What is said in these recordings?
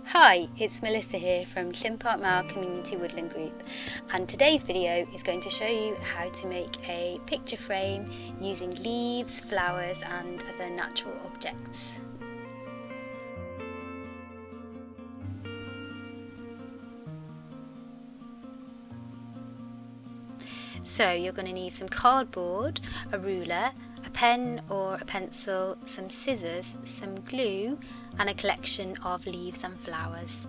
Hi, it's Melissa here from Llyn Park Mawr Community Woodland Group, and today's video is going to show you how to make a picture frame using leaves, flowers and other natural objects. So you're going to need some cardboard, a ruler, a pen or a pencil, some scissors, some glue and a collection of leaves and flowers.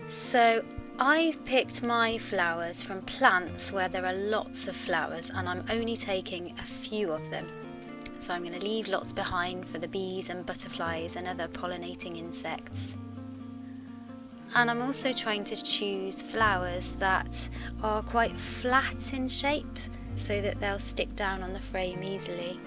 So I've picked my flowers from plants where there are lots of flowers and I'm only taking a few of them. So I'm going to leave lots behind for the bees and butterflies and other pollinating insects. And I'm also trying to choose flowers that are quite flat in shape so that they'll stick down on the frame easily.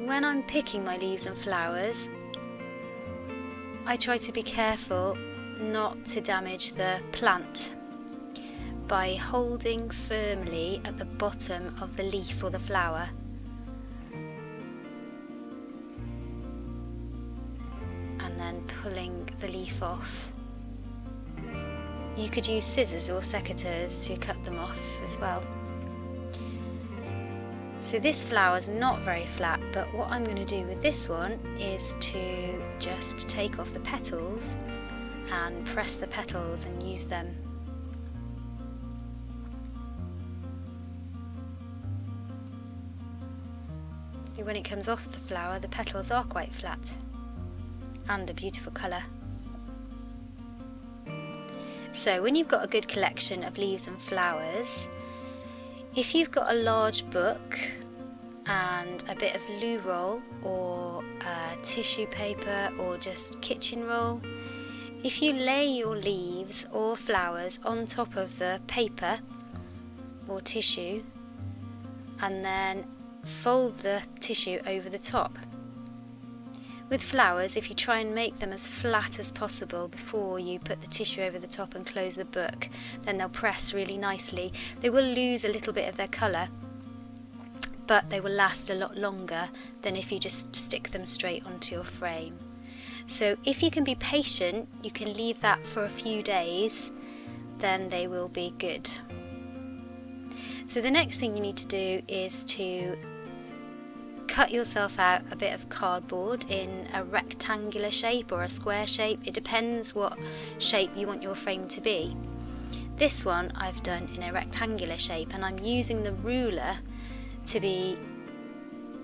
When I'm picking my leaves and flowers, I try to be careful not to damage the plant by holding firmly at the bottom of the leaf or the flower. And then pulling the leaf off. You could use scissors or secateurs to cut them off as well. So this flower is not very flat, but what I'm going to do with this one is to just take off the petals and press the petals and use them. When it comes off the flower, the petals are quite flat and a beautiful colour. So when you've got a good collection of leaves and flowers, if you've got a large book and a bit of loo roll or tissue paper or just kitchen roll, if you lay your leaves or flowers on top of the paper or tissue and then fold the tissue over the top. With flowers, if you try and make them as flat as possible before you put the tissue over the top and close the book, then they'll press really nicely. They will lose a little bit of their colour, but they will last a lot longer than if you just stick them straight onto your frame. So if you can be patient, you can leave that for a few days, then they will be good. So the next thing you need to do is to cut yourself out a bit of cardboard in a rectangular shape or a square shape. It depends what shape you want your frame to be. This one I've done in a rectangular shape and I'm using the ruler to be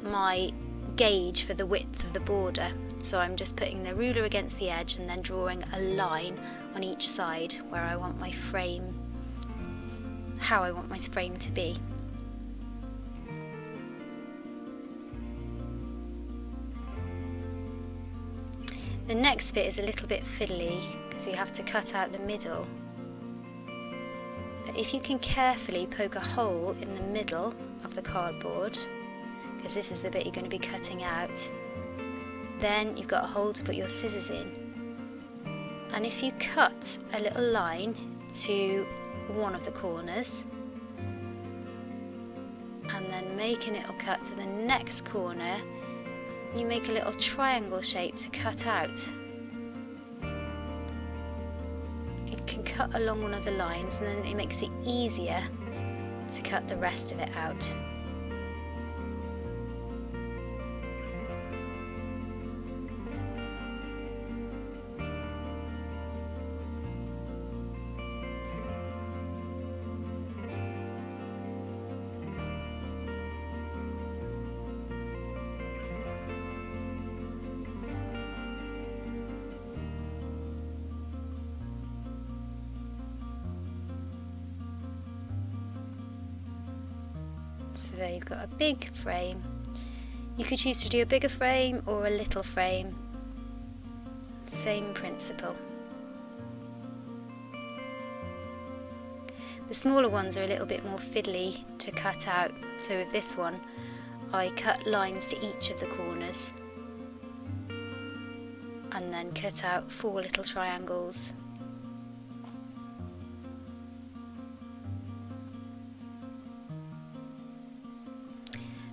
my gauge for the width of the border. So I'm just putting the ruler against the edge and then drawing a line on each side where I want my frame, how I want my frame to be. The next bit is a little bit fiddly because we have to cut out the middle. But if you can carefully poke a hole in the middle of the cardboard, because this is the bit you're going to be cutting out, then you've got a hole to put your scissors in. And if you cut a little line to one of the corners and then make a little cut to the next corner, you make a little triangle shape to cut out. You can cut along one of the lines and then it makes it easier to cut the rest of it out. So there you've got a big frame. You could choose to do a bigger frame or a little frame. Same principle. The smaller ones are a little bit more fiddly to cut out. So with this one, I cut lines to each of the corners and then cut out 4 little triangles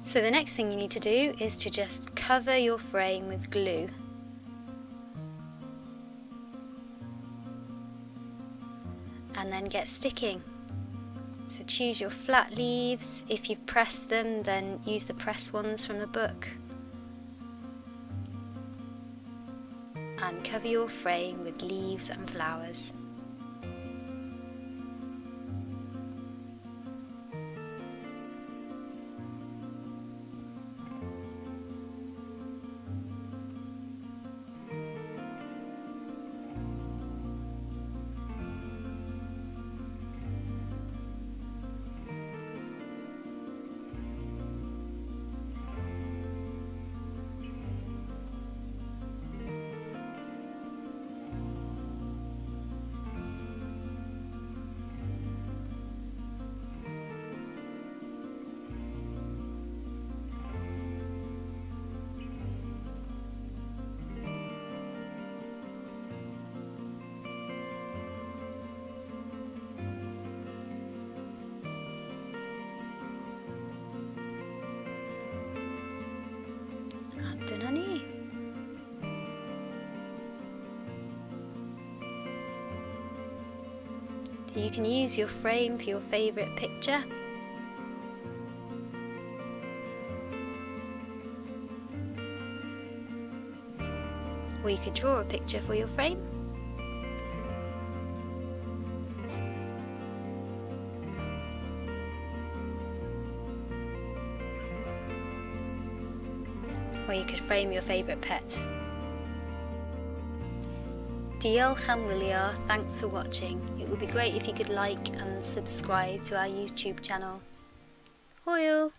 So the next thing you need to do is to just cover your frame with glue. And then get sticking. So choose your flat leaves. If you've pressed them, then use the pressed ones from the book. And cover your frame with leaves and flowers. Done, honey. You can use your frame for your favourite picture. Or you could draw a picture for your frame. Or you could frame your favourite pet. Diolch am wylio, thanks for watching. It would be great if you could like and subscribe to our YouTube channel. Hwyl!